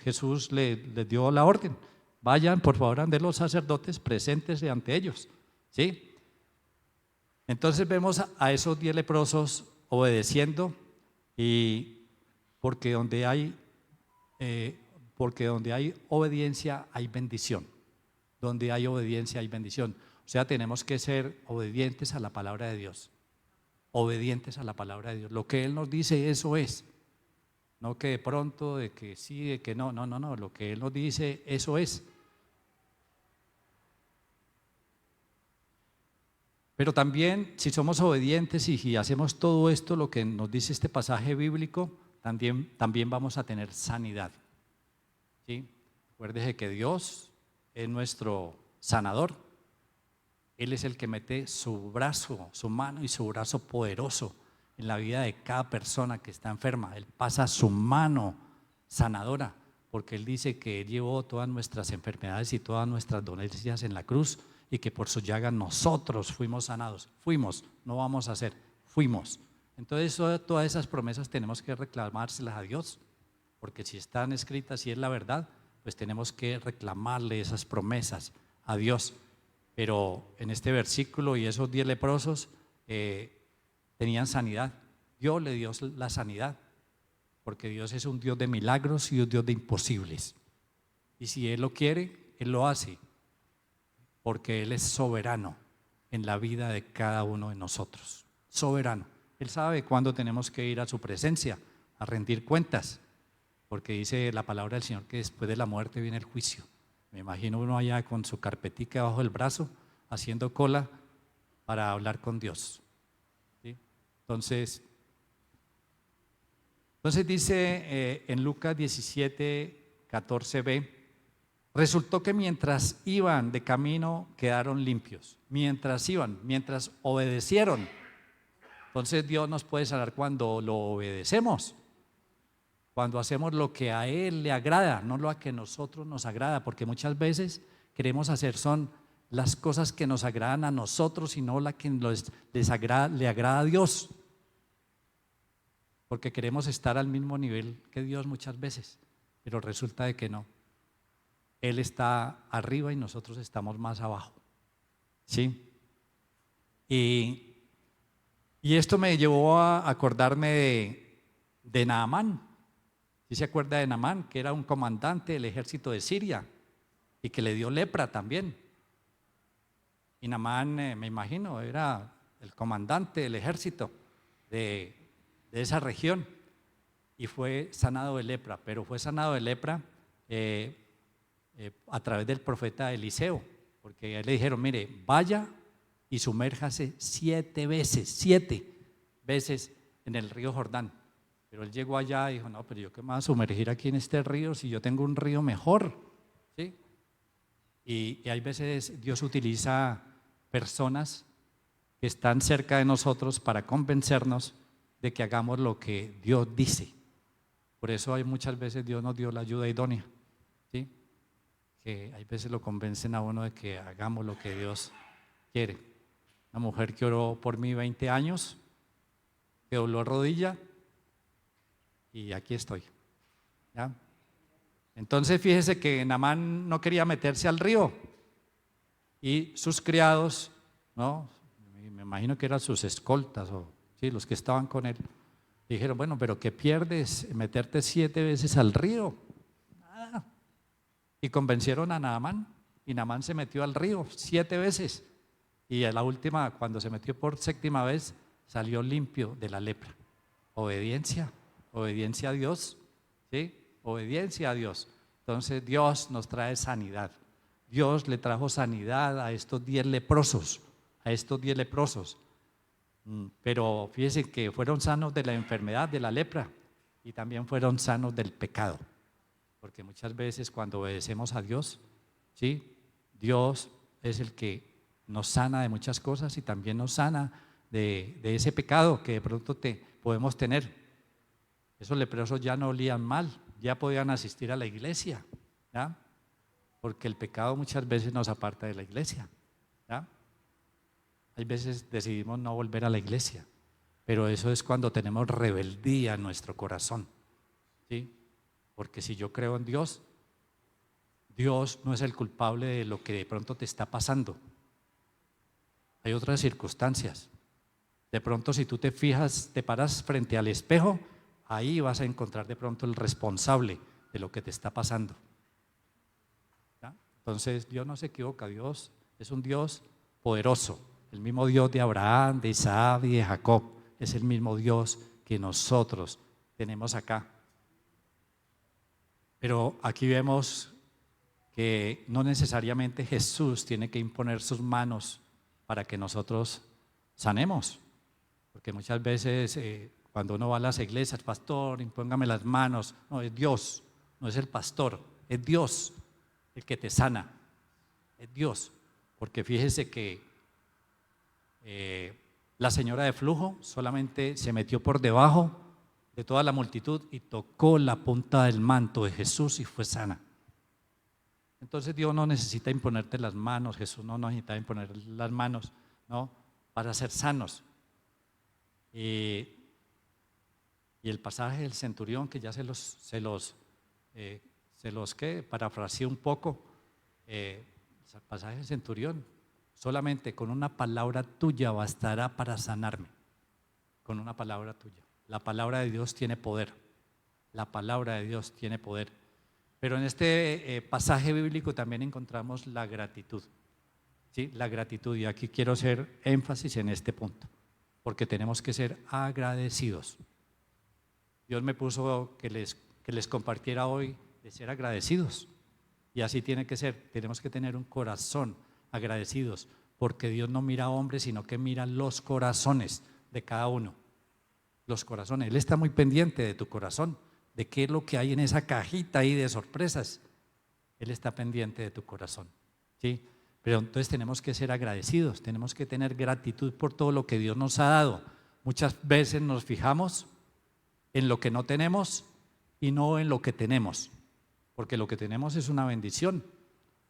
Jesús les dio la orden: vayan por favor ante los sacerdotes, preséntense ante ellos, ¿sí? Entonces vemos a esos 10 leprosos obedeciendo, y porque donde hay obediencia hay bendición. Donde hay obediencia hay bendición. O sea, tenemos que ser obedientes a la palabra de Dios. Obedientes a la palabra de Dios. Lo que Él nos dice, eso es. No que de pronto, de que sí, de que no. Lo que Él nos dice, eso es. Pero también, si somos obedientes y si hacemos todo esto, lo que nos dice este pasaje bíblico, también vamos a tener sanidad, ¿sí? Acuérdese que Dios es nuestro sanador. Él es el que mete su brazo, su mano y su brazo poderoso en la vida de cada persona que está enferma. Él pasa su mano sanadora, porque Él dice que Él llevó todas nuestras enfermedades y todas nuestras dolencias en la cruz y que por su llaga nosotros fuimos sanados. Fuimos, no vamos a ser, fuimos. Entonces todas esas promesas tenemos que reclamárselas a Dios, porque si están escritas, si es la verdad, pues tenemos que reclamarle esas promesas a Dios. Pero en este versículo y esos 10 leprosos tenían sanidad. Dios le dio la sanidad, porque Dios es un Dios de milagros y un Dios de imposibles. Y si Él lo quiere, Él lo hace, porque Él es soberano en la vida de cada uno de nosotros. Soberano. Él sabe cuándo tenemos que ir a su presencia a rendir cuentas, porque dice la palabra del Señor que después de la muerte viene el juicio. Me imagino uno allá con su carpetica bajo el brazo, haciendo cola para hablar con Dios. ¿Sí? Entonces dice en Lucas 17, 14b, resultó que mientras iban de camino quedaron limpios. Mientras iban, mientras obedecieron. Entonces Dios nos puede sanar cuando lo obedecemos. Cuando hacemos lo que a Él le agrada, no lo que a nosotros nos agrada, porque muchas veces queremos hacer son las cosas que nos agradan a nosotros y no la que le agrada a Dios, porque queremos estar al mismo nivel que Dios muchas veces, pero resulta de que no. Él está arriba y nosotros estamos más abajo, ¿sí? Y esto me llevó a acordarme de Naamán. ¿Sí se acuerda de Naamán, que era un comandante del ejército de Siria y que le dio lepra también? Y Naamán, me imagino, era el comandante del ejército de esa región y fue sanado de lepra, pero fue sanado de lepra a través del profeta Eliseo, porque a él le dijeron, mire, vaya y sumérjase 7 veces en el río Jordán. Pero él llegó allá y dijo, no, pero yo qué me voy a sumergir aquí en este río si yo tengo un río mejor, ¿sí? Y hay veces Dios utiliza personas que están cerca de nosotros para convencernos de que hagamos lo que Dios dice. Por eso hay muchas veces Dios nos dio la ayuda idónea, ¿sí? Que hay veces lo convencen a uno de que hagamos lo que Dios quiere. Una mujer que oró por mí 20 años, que dobló rodilla, y aquí estoy, ¿ya? Entonces fíjese que Naamán no quería meterse al río y sus criados, ¿no? Me imagino que eran sus escoltas o sí, los que estaban con él, dijeron, bueno, pero ¿qué pierdes meterte 7 veces al río? Nada. Y convencieron a Naamán y Naamán se metió al río 7 veces y a la última, cuando se metió por 7ª vez, salió limpio de la lepra. Obediencia a Dios, ¿sí? Obediencia a Dios. Entonces Dios nos trae sanidad. Dios le trajo sanidad a estos 10 leprosos, Pero fíjense que fueron sanos de la enfermedad, de la lepra, y también fueron sanos del pecado. Porque muchas veces cuando obedecemos a Dios, ¿sí? Dios es el que nos sana de muchas cosas y también nos sana de ese pecado que de pronto podemos tener. Esos leprosos ya no olían mal, ya podían asistir a la iglesia, ¿ya? Porque el pecado muchas veces nos aparta de la iglesia, ¿ya? Hay veces decidimos no volver a la iglesia, pero eso es cuando tenemos rebeldía en nuestro corazón, ¿sí? Porque si yo creo en Dios, Dios no es el culpable de lo que de pronto te está pasando. Hay otras circunstancias. De pronto si tú te fijas, te paras frente al espejo, ahí vas a encontrar de pronto el responsable de lo que te está pasando, ¿ya? Entonces Dios no se equivoca, Dios es un Dios poderoso, el mismo Dios de Abraham, de Isaac y de Jacob, es el mismo Dios que nosotros tenemos acá. Pero aquí vemos que no necesariamente Jesús tiene que imponer sus manos para que nosotros sanemos, porque muchas veces cuando uno va a las iglesias, pastor, impóngame las manos. No, es Dios, no es el pastor, es Dios el que te sana, es Dios. Porque fíjese que la señora de flujo solamente se metió por debajo de toda la multitud y tocó la punta del manto de Jesús y fue sana. Entonces Dios no necesita imponerte las manos, Jesús no necesita imponer las manos, ¿no?, para ser sanos. Y el pasaje del centurión, que ya se los parafraseé un poco, el pasaje del centurión, solamente con una palabra tuya bastará para sanarme, con una palabra tuya. La palabra de Dios tiene poder, la palabra de Dios tiene poder. Pero en este pasaje bíblico también encontramos la gratitud, ¿sí? La gratitud, y aquí quiero hacer énfasis en este punto, porque tenemos que ser agradecidos. Dios me puso que les compartiera hoy de ser agradecidos, y así tiene que ser. Tenemos que tener un corazón agradecidos, porque Dios no mira a hombres, sino que mira los corazones de cada uno. Los corazones, Él está muy pendiente de tu corazón, de qué es lo que hay en esa cajita ahí de sorpresas. Él está pendiente de tu corazón, ¿sí? Pero entonces tenemos que ser agradecidos, tenemos que tener gratitud por todo lo que Dios nos ha dado. Muchas veces nos fijamos en lo que no tenemos y no en lo que tenemos, porque lo que tenemos es una bendición.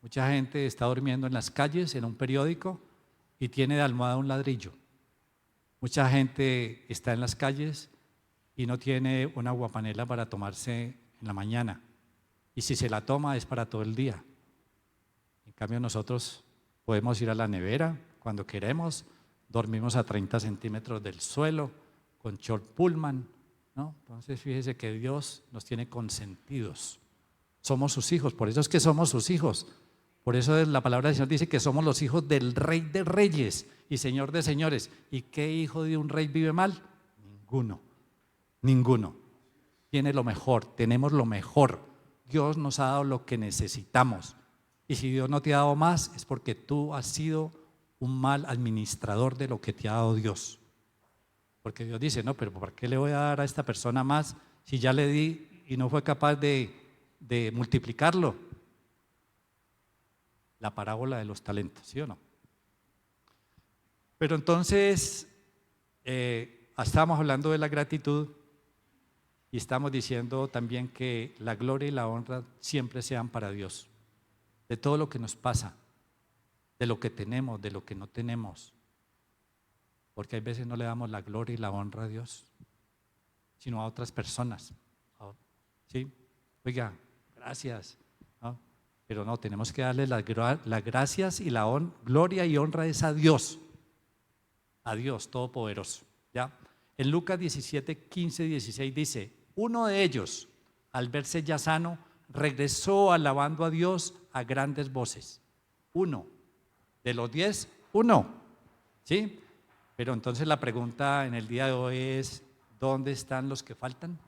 Mucha gente está durmiendo en las calles, en un periódico, y tiene de almohada un ladrillo. Mucha gente está en las calles y no tiene una aguapanela para tomarse en la mañana, y si se la toma es para todo el día. En cambio nosotros podemos ir a la nevera cuando queremos, dormimos a 30 centímetros del suelo, con short pullman, ¿no? Entonces fíjese que Dios nos tiene consentidos, somos sus hijos, por eso es que somos sus hijos. Por eso la palabra del Señor dice que somos los hijos del Rey de Reyes y Señor de Señores. ¿Y qué hijo de un rey vive mal? Ninguno, ninguno. Tiene lo mejor, tenemos lo mejor. Dios nos ha dado lo que necesitamos. Y si Dios no te ha dado más, es porque tú has sido un mal administrador de lo que te ha dado Dios. Porque Dios dice, no, pero ¿por qué le voy a dar a esta persona más si ya le di y no fue capaz de multiplicarlo? La parábola de los talentos, ¿sí o no? Pero entonces, estábamos hablando de la gratitud y estamos diciendo también que la gloria y la honra siempre sean para Dios, de todo lo que nos pasa, de lo que tenemos, de lo que no tenemos, porque hay veces no le damos la gloria y la honra a Dios, sino a otras personas, ¿sí? Oiga, gracias, ¿no? Pero no, tenemos que darle las gracias y la gloria y honra es a Dios Todopoderoso, ¿ya? En Lucas 17, 15, 16 dice, uno de ellos, al verse ya sano, regresó alabando a Dios a grandes voces. Uno, de los 10, uno, ¿sí? Pero entonces la pregunta en el día de hoy es, ¿dónde están los que faltan?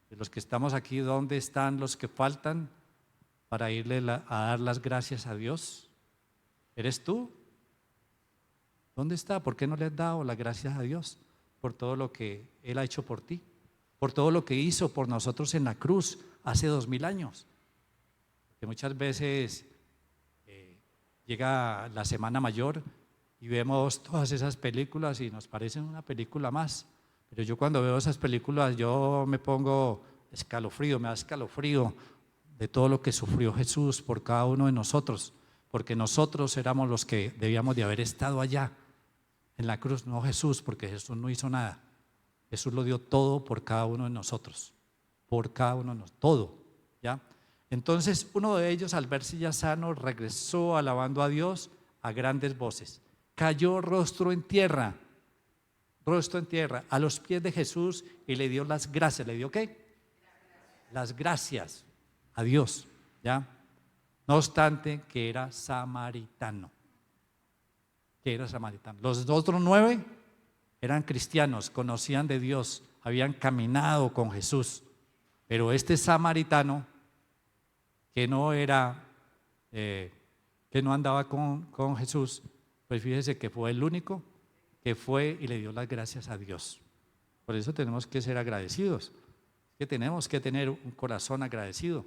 De los que estamos aquí, ¿dónde están los que faltan para irle a dar las gracias a Dios? ¿Eres tú? ¿Dónde está? ¿Por qué no le has dado las gracias a Dios por todo lo que Él ha hecho por ti? Por todo lo que hizo por nosotros en la cruz hace 2000 años. Que muchas veces llega la Semana Mayor y vemos todas esas películas y nos parecen una película más. Pero yo cuando veo esas películas yo me pongo escalofrío, me da escalofrío de todo lo que sufrió Jesús por cada uno de nosotros, porque nosotros éramos los que debíamos de haber estado allá en la cruz, no Jesús, porque Jesús no hizo nada. Jesús lo dio todo por cada uno de nosotros, por cada uno de nosotros, todo, ¿ya? Entonces uno de ellos, al verse ya sano, regresó alabando a Dios a grandes voces, cayó rostro en tierra, a los pies de Jesús y le dio las gracias. ¿Le dio qué? Las gracias a Dios, ¿ya? No obstante que era samaritano. Los otros 9 eran cristianos, conocían de Dios, habían caminado con Jesús, pero este samaritano que no era, que no andaba con Jesús, pues fíjese que fue el único que fue y le dio las gracias a Dios. Por eso tenemos que ser agradecidos, que tenemos que tener un corazón agradecido.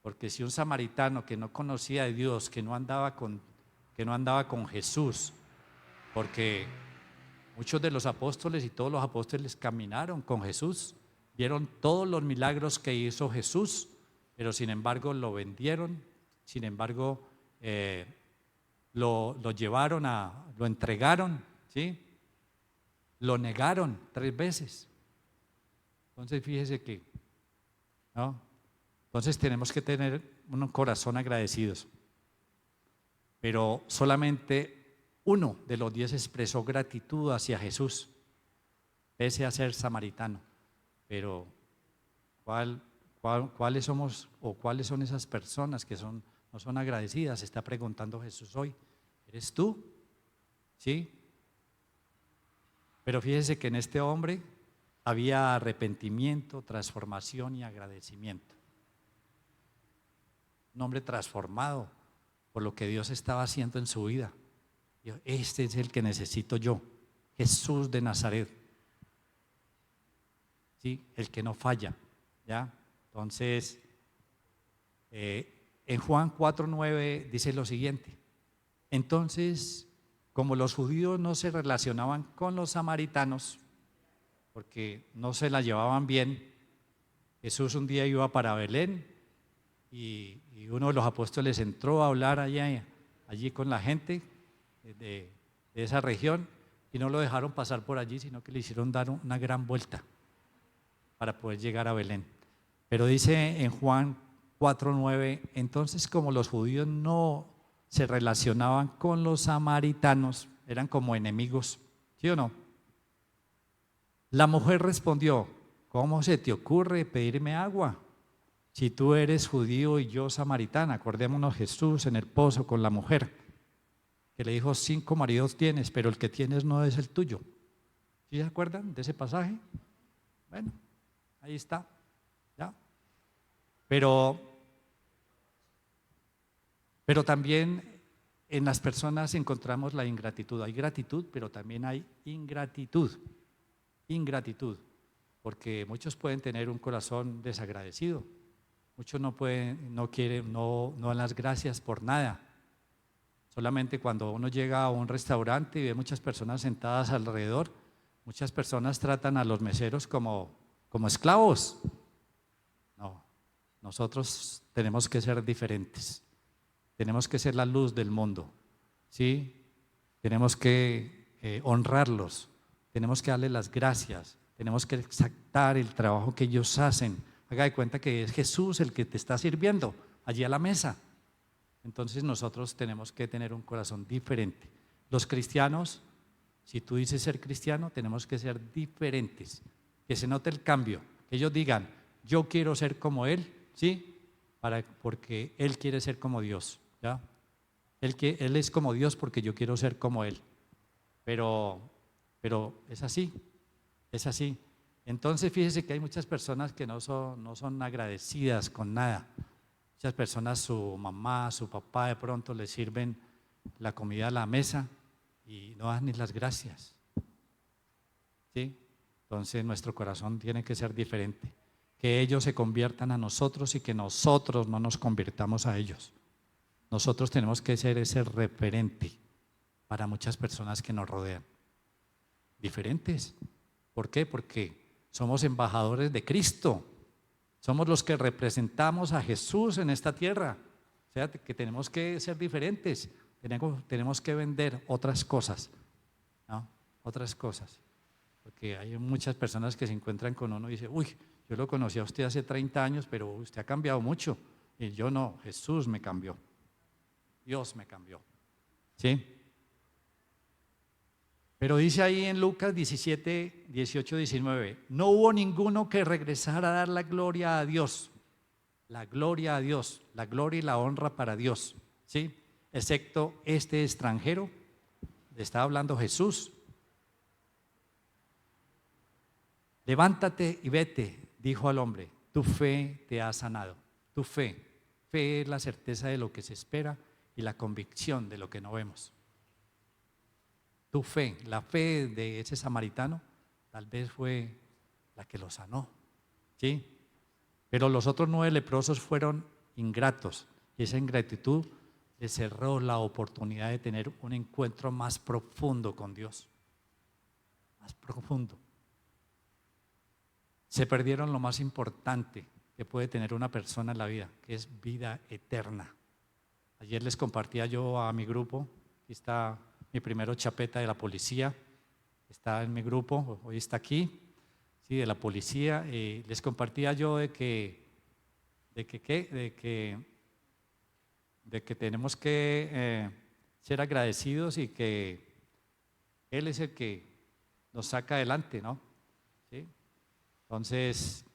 Porque si un samaritano que no conocía de Dios, que no andaba con Jesús, porque muchos de los apóstoles y todos los apóstoles caminaron con Jesús, vieron todos los milagros que hizo Jesús, pero sin embargo lo vendieron, sin embargo lo llevaron lo entregaron, ¿sí? Lo negaron 3 veces. Entonces fíjese que, ¿no? Entonces tenemos que tener un corazón agradecidos. Pero solamente uno de los 10 expresó gratitud hacia Jesús, pese a ser samaritano. Pero ¿cuáles somos o cuáles son esas personas que no son agradecidas? Está preguntando Jesús hoy. ¿Eres tú? ¿Sí? Pero fíjese que en este hombre había arrepentimiento, transformación y agradecimiento. Un hombre transformado por lo que Dios estaba haciendo en su vida. Dijo, este es el que necesito yo, Jesús de Nazaret. ¿Sí? El que no falla, ¿ya? Entonces, en Juan 4:9 dice lo siguiente. Entonces, como los judíos no se relacionaban con los samaritanos, porque no se la llevaban bien, Jesús un día iba para Belén y uno de los apóstoles entró a hablar allí con la gente de esa región y no lo dejaron pasar por allí, sino que le hicieron dar una gran vuelta para poder llegar a Belén. Pero dice en Juan 4:9, entonces como los judíos no se relacionaban con los samaritanos, eran como enemigos, ¿sí o no? La mujer respondió, ¿cómo se te ocurre pedirme agua? Si tú eres judío y yo samaritana. Acordémonos Jesús en el pozo con la mujer, que le dijo, 5 maridos tienes, pero el que tienes no es el tuyo. ¿Sí se acuerdan de ese pasaje? Bueno, ahí está, ¿ya? Pero también en las personas encontramos la ingratitud. Hay gratitud, pero también hay ingratitud. Ingratitud, porque muchos pueden tener un corazón desagradecido. Muchos no dan las gracias por nada. Solamente cuando uno llega a un restaurante y ve muchas personas sentadas alrededor, muchas personas tratan a los meseros como esclavos. No, nosotros tenemos que ser diferentes. Tenemos que ser la luz del mundo, ¿sí? Tenemos que honrarlos, tenemos que darles las gracias, tenemos que exaltar el trabajo que ellos hacen. Haga de cuenta que es Jesús el que te está sirviendo allí a la mesa. Entonces nosotros tenemos que tener un corazón diferente. Los cristianos, si tú dices ser cristiano, tenemos que ser diferentes, que se note el cambio, que ellos digan, yo quiero ser como Él, ¿sí? Porque Él quiere ser como Dios, ¿ya? Él es como Dios porque yo quiero ser como Él. Pero es así, es así. Entonces fíjese que hay muchas personas que no son agradecidas con nada. Muchas personas, su mamá, su papá de pronto les sirven la comida a la mesa y no dan ni las gracias, ¿sí? Entonces nuestro corazón tiene que ser diferente. Que ellos se conviertan a nosotros y que nosotros no nos convirtamos a ellos. Nosotros tenemos que ser ese referente para muchas personas que nos rodean. Diferentes. ¿Por qué? Porque somos embajadores de Cristo. Somos los que representamos a Jesús en esta tierra. O sea, que tenemos que ser diferentes. Tenemos que vender otras cosas, ¿no? Otras cosas. Porque hay muchas personas que se encuentran con uno y dicen, uy, yo lo conocí a usted hace 30 años, pero usted ha cambiado mucho. Y yo no, Jesús me cambió. Dios me cambió. ¿Sí? Pero dice ahí en Lucas 17, 18, 19, no hubo ninguno que regresara a dar la gloria a Dios. La gloria a Dios, la gloria y la honra para Dios. ¿Sí? Excepto este extranjero, le está hablando Jesús. Levántate y vete, dijo al hombre, tu fe te ha sanado. Tu fe es la certeza de lo que se espera y la convicción de lo que no vemos. Tu fe, la fe de ese samaritano, tal vez fue la que lo sanó, ¿sí? Pero los otros 9 leprosos fueron ingratos. Y esa ingratitud le cerró la oportunidad de tener un encuentro más profundo con Dios. Más profundo. Se perdieron lo más importante que puede tener una persona en la vida, que es vida eterna. Ayer les compartía yo a mi grupo, aquí está mi primero chapeta de la policía, está en mi grupo, hoy está aquí, sí, de la policía, les compartía yo de que tenemos que ser agradecidos y que Él es el que nos saca adelante, ¿no? ¿Sí? Entonces,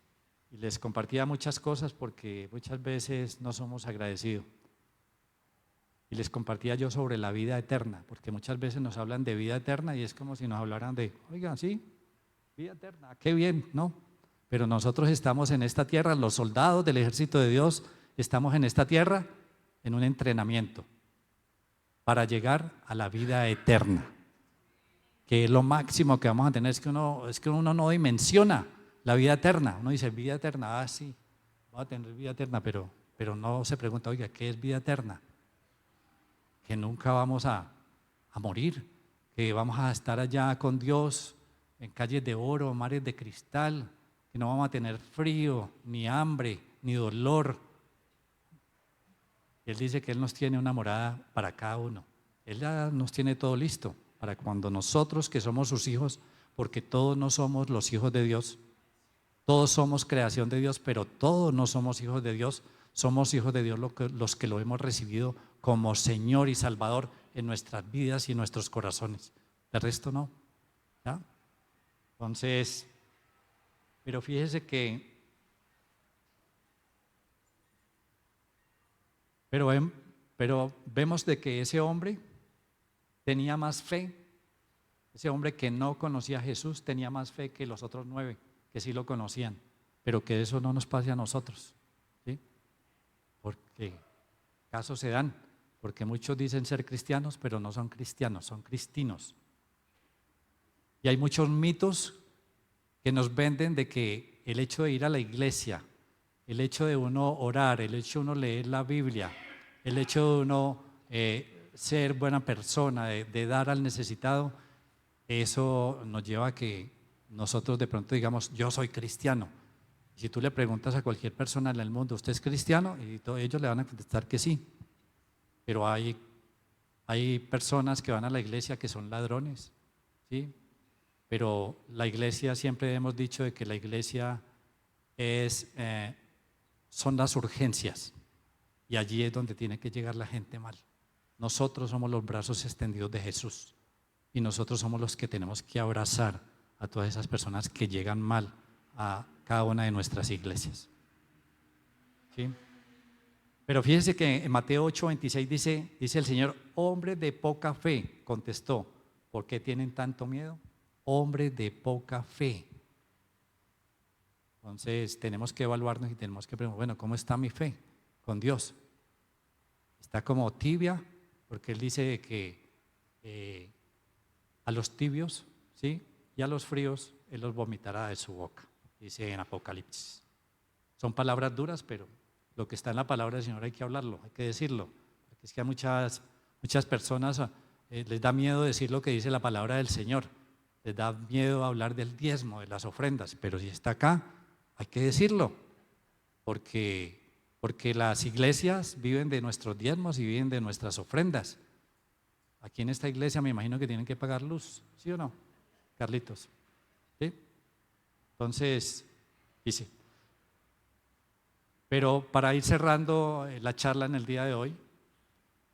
y les compartía muchas cosas porque muchas veces no somos agradecidos. Y les compartía yo sobre la vida eterna, porque muchas veces nos hablan de vida eterna y es como si nos hablaran de, oigan, sí, vida eterna, qué bien, ¿no? Pero nosotros estamos en esta tierra, los soldados del ejército de Dios, estamos en esta tierra en un entrenamiento para llegar a la vida eterna, que es lo máximo que vamos a tener. Es que uno no dimensiona la vida eterna. Uno dice, vida eterna, ah, sí, voy a tener vida eterna, pero no se pregunta, oiga, ¿qué es vida eterna? Que nunca vamos a morir, que vamos a estar allá con Dios en calles de oro, mares de cristal, que no vamos a tener frío, ni hambre, ni dolor. Él dice que Él nos tiene una morada para cada uno. Él ya nos tiene todo listo para cuando nosotros que somos sus hijos, porque todos no somos los hijos de Dios, todos somos creación de Dios, pero todos no somos hijos de Dios, somos hijos de Dios los que lo hemos recibido como Señor y Salvador en nuestras vidas y en nuestros corazones. El resto no. ¿Ya? Entonces, pero fíjese que, pero vemos de que ese hombre tenía más fe, ese hombre que no conocía a Jesús tenía más fe que los otros 9 que sí lo conocían, pero que eso no nos pase a nosotros, ¿sí? Porque casos se dan, porque muchos dicen ser cristianos, pero no son cristianos, son cristinos. Y hay muchos mitos que nos venden de que el hecho de ir a la iglesia, el hecho de uno orar, el hecho de uno leer la Biblia, el hecho de uno ser buena persona, de dar al necesitado, eso nos lleva a que nosotros de pronto digamos, yo soy cristiano. Y si tú le preguntas a cualquier persona en el mundo, ¿usted es cristiano? Y todos ellos le van a contestar que sí. Pero hay personas que van a la iglesia que son ladrones, ¿sí? Pero la iglesia, siempre hemos dicho de que la iglesia son las urgencias, y allí es donde tiene que llegar la gente mal. Nosotros somos los brazos extendidos de Jesús y nosotros somos los que tenemos que abrazar a todas esas personas que llegan mal a cada una de nuestras iglesias, ¿sí? Pero fíjense que en Mateo 8:26 dice el Señor, hombres de poca fe, contestó, ¿por qué tienen tanto miedo? Hombres de poca fe. Entonces tenemos que evaluarnos y tenemos que preguntar, bueno, ¿cómo está mi fe con Dios? Está como tibia, porque Él dice que a los tibios, ¿sí?, y a los fríos Él los vomitará de su boca, dice en Apocalipsis. Son palabras duras, pero lo que está en la palabra del Señor hay que hablarlo, hay que decirlo, porque es que a muchas personas les da miedo decir lo que dice la palabra del Señor, les da miedo hablar del diezmo, de las ofrendas, pero si está acá, hay que decirlo, porque las iglesias viven de nuestros diezmos y viven de nuestras ofrendas. Aquí en esta iglesia me imagino que tienen que pagar luz, ¿sí o no, Carlitos? ¿Sí? Entonces, dice, pero para ir cerrando la charla en el día de hoy,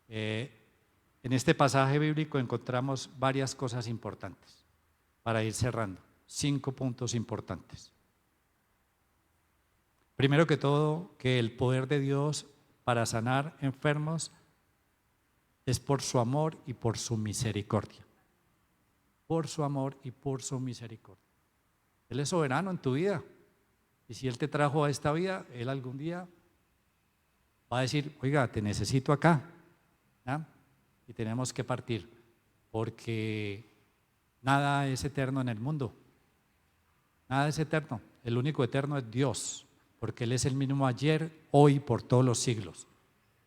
en este pasaje bíblico encontramos varias cosas importantes, para ir cerrando, 5 puntos importantes. Primero que todo, que el poder de Dios para sanar enfermos es por su amor y por su misericordia. Por su amor y por su misericordia. Él es soberano en tu vida. Y si Él te trajo a esta vida, Él algún día va a decir, oiga, te necesito acá, ¿ah? Y tenemos que partir, porque nada es eterno en el mundo. Nada es eterno. El único eterno es Dios. porque Él es el mismo ayer, hoy, por todos los siglos.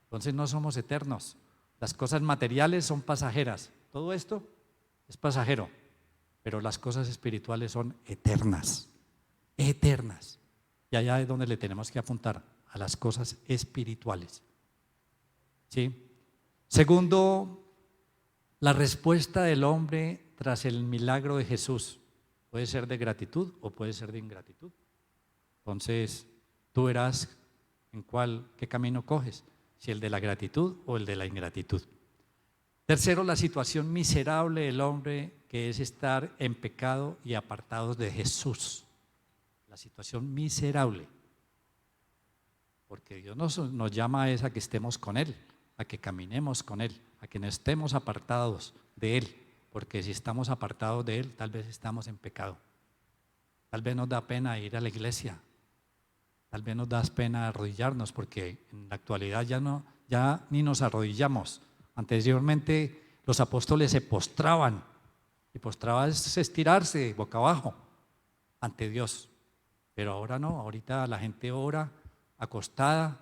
Entonces no somos eternos. Las cosas materiales son pasajeras. Todo esto es pasajero, pero las cosas espirituales son eternas, eternas. Y allá es donde le tenemos que apuntar, a las cosas espirituales. ¿Sí? Segundo, la respuesta del hombre tras el milagro de Jesús puede ser de gratitud o puede ser de ingratitud. Entonces, tú verás qué camino coges, si el de la gratitud o el de la ingratitud. Tercero, la situación miserable del hombre, que es estar en pecado y apartados de Jesús. La situación miserable. Porque Dios nos llama a que estemos con Él, a que caminemos con Él, a que no estemos apartados de Él. Porque si estamos apartados de Él, tal vez estamos en pecado. Tal vez nos da pena ir a la iglesia. Tal vez nos da pena arrodillarnos, porque en la actualidad ya ni nos arrodillamos. Anteriormente los apóstoles se postraban, y postrar es estirarse boca abajo ante Dios. Pero ahora no, ahorita la gente ora acostada,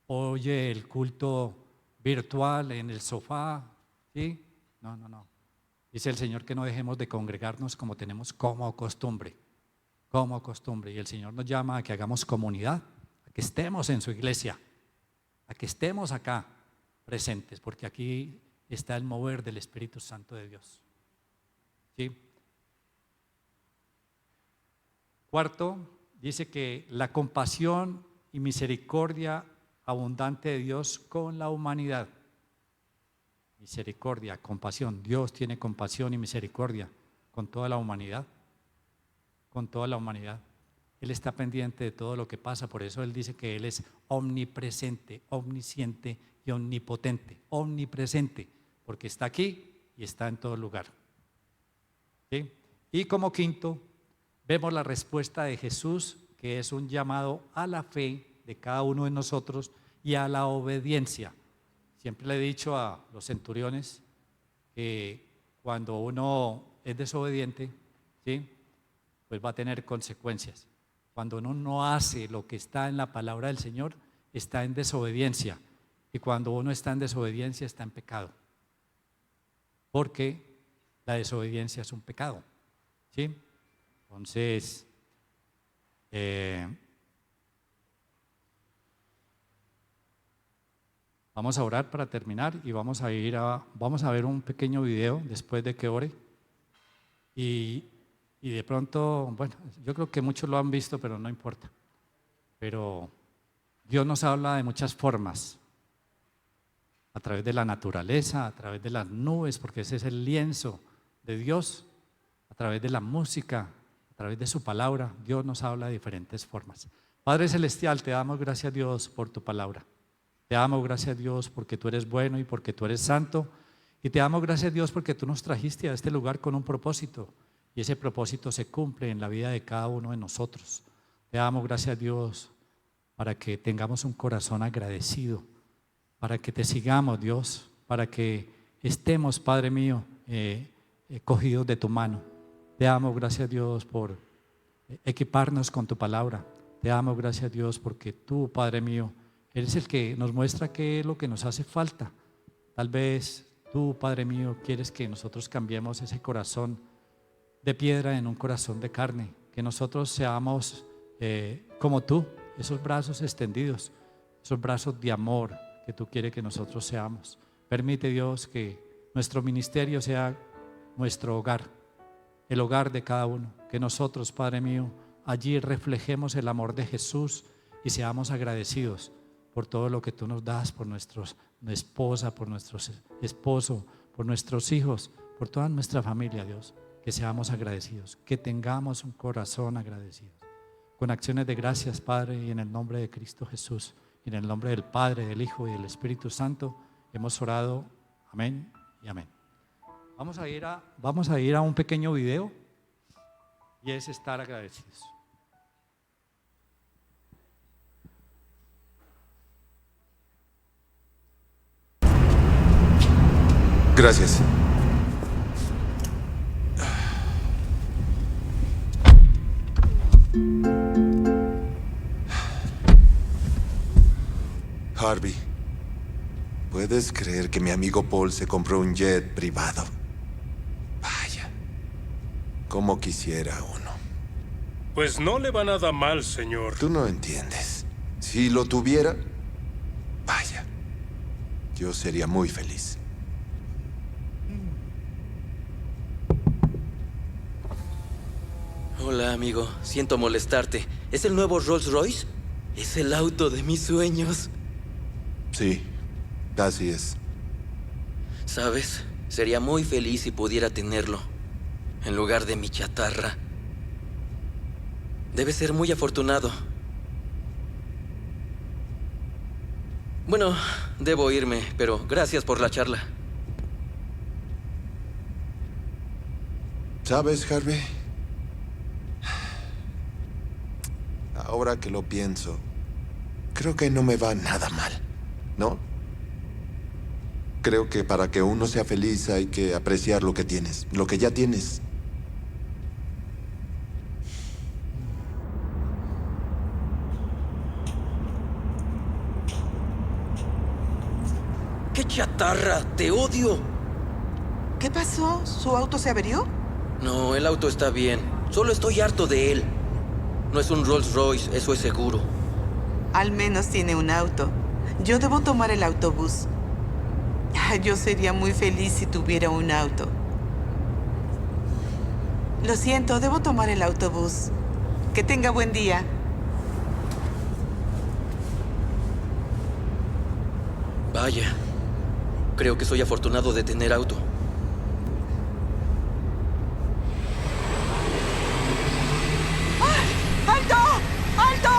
oye el culto virtual en el sofá, ¿sí? No. Dice el Señor que no dejemos de congregarnos como tenemos como costumbre. Y el Señor nos llama a que hagamos comunidad, a que estemos en su iglesia, a que estemos acá presentes, porque aquí está el mover del Espíritu Santo de Dios. ¿Sí? Cuarto, dice que la compasión y misericordia abundante de Dios con la humanidad. Misericordia, compasión. Dios tiene compasión y misericordia con toda la humanidad. Con toda la humanidad. Él está pendiente de todo lo que pasa, por eso Él dice que Él es omnipresente, omnisciente y omnipotente. Omnipresente, porque está aquí y está en todo lugar. ¿Sí? Y como quinto, vemos la respuesta de Jesús, que es un llamado a la fe de cada uno de nosotros y a la obediencia. Siempre le he dicho a los centuriones que cuando uno es desobediente, ¿sí?, pues va a tener consecuencias. Cuando uno no hace lo que está en la palabra del Señor, está en desobediencia. Y cuando uno está en desobediencia, está en pecado. Porque la desobediencia es un pecado. ¿Sí? Entonces, vamos a orar para terminar y vamos a ver un pequeño video después de que ore. Y de pronto, bueno, yo creo que muchos lo han visto, pero no importa. Pero Dios nos habla de muchas formas, a través de la naturaleza, a través de las nubes, porque ese es el lienzo de Dios, a través de la música, a través de su palabra. Dios nos habla de diferentes formas. Padre Celestial, te damos gracias, Dios, por tu palabra. Te damos gracias, Dios, porque tú eres bueno y porque tú eres santo. Y te damos gracias, Dios, porque tú nos trajiste a este lugar con un propósito. Y ese propósito se cumple en la vida de cada uno de nosotros. Te damos gracias, Dios, para que tengamos un corazón agradecido, para que te sigamos, Dios, para que estemos, Padre mío, cogidos de tu mano. Te damos gracias, Dios, por equiparnos con tu palabra. Te damos gracias, Dios, porque tú, Padre mío, eres el que nos muestra qué es lo que nos hace falta. Tal vez tú, Padre mío, quieres que nosotros cambiemos ese corazón de piedra en un corazón de carne, que nosotros seamos como tú, esos brazos extendidos, esos brazos de amor que tú quieres que nosotros seamos. Permite, Dios, que nuestro ministerio sea nuestro hogar, el hogar de cada uno, que nosotros, Padre mío, allí reflejemos el amor de Jesús y seamos agradecidos por todo lo que tú nos das, por nuestra esposa, por nuestro esposo, por nuestros hijos, por toda nuestra familia, Dios. Que seamos agradecidos, que tengamos un corazón agradecido. Con acciones de gracias, Padre, y en el nombre de Cristo Jesús, y en el nombre del Padre, del Hijo y del Espíritu Santo, hemos orado. Amén y amén. Vamos a ir a un pequeño video y es estar agradecidos. Gracias. Harvey, ¿puedes creer que mi amigo Paul se compró un jet privado? Vaya, cómo quisiera uno. Pues no le va nada mal, señor. Tú no entiendes. Si lo tuviera, vaya, yo sería muy feliz. Hola, amigo. Siento molestarte. ¿Es el nuevo Rolls Royce? Es el auto de mis sueños. Sí, así es. ¿Sabes? Sería muy feliz si pudiera tenerlo, en lugar de mi chatarra. Debes ser muy afortunado. Bueno, debo irme, pero gracias por la charla. ¿Sabes, Harvey? Ahora que lo pienso, creo que no me va nada mal, ¿no? Creo que para que uno sea feliz hay que apreciar lo que tienes, lo que ya tienes. ¡Qué chatarra! ¡Te odio! ¿Qué pasó? ¿Su auto se averió? No, el auto está bien. Solo estoy harto de él. No es un Rolls Royce, eso es seguro. Al menos tiene un auto. Yo debo tomar el autobús. Yo sería muy feliz si tuviera un auto. Lo siento, debo tomar el autobús. Que tenga buen día. Vaya. Creo que soy afortunado de tener auto. ¡Alto! ¡Alto!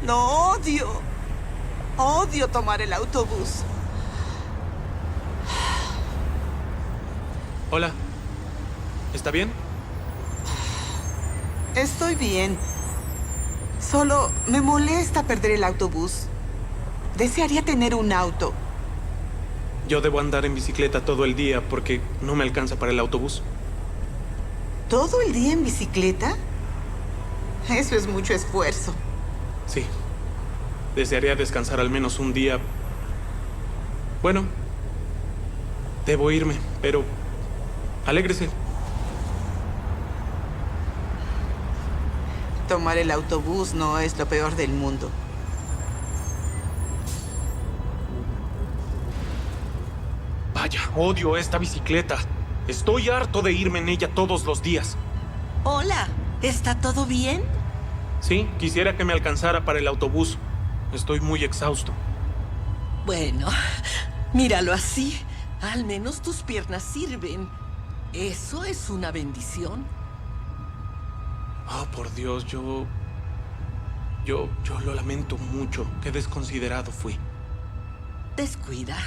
Lo odio. Odio tomar el autobús. Hola. ¿Está bien? Estoy bien. Solo me molesta perder el autobús. Desearía tener un auto. Yo debo andar en bicicleta todo el día porque no me alcanza para el autobús. ¿Todo el día en bicicleta? Eso es mucho esfuerzo. Sí. Desearía descansar al menos un día. Bueno, debo irme, pero alégrese. Tomar el autobús no es lo peor del mundo. Vaya, odio esta bicicleta. Estoy harto de irme en ella todos los días. Hola, ¿está todo bien? Sí, quisiera que me alcanzara para el autobús. Estoy muy exhausto. Bueno, míralo así. Al menos tus piernas sirven. Eso es una bendición. Oh, por Dios, yo lo lamento mucho. Qué desconsiderado fui. Descuida.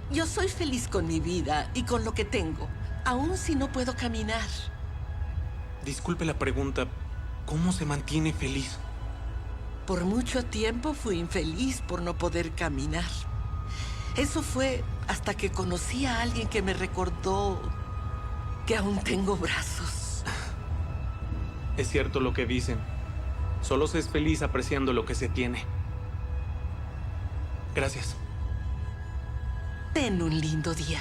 Yo soy feliz con mi vida y con lo que tengo, aun si no puedo caminar. Disculpe la pregunta, ¿cómo se mantiene feliz? Por mucho tiempo fui infeliz por no poder caminar. Eso fue hasta que conocí a alguien que me recordó que aún tengo brazos. Es cierto lo que dicen. Solo se es feliz apreciando lo que se tiene. Gracias. Ten un lindo día.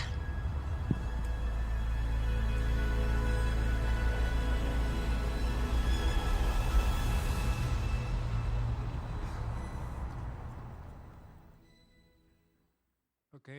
Ok.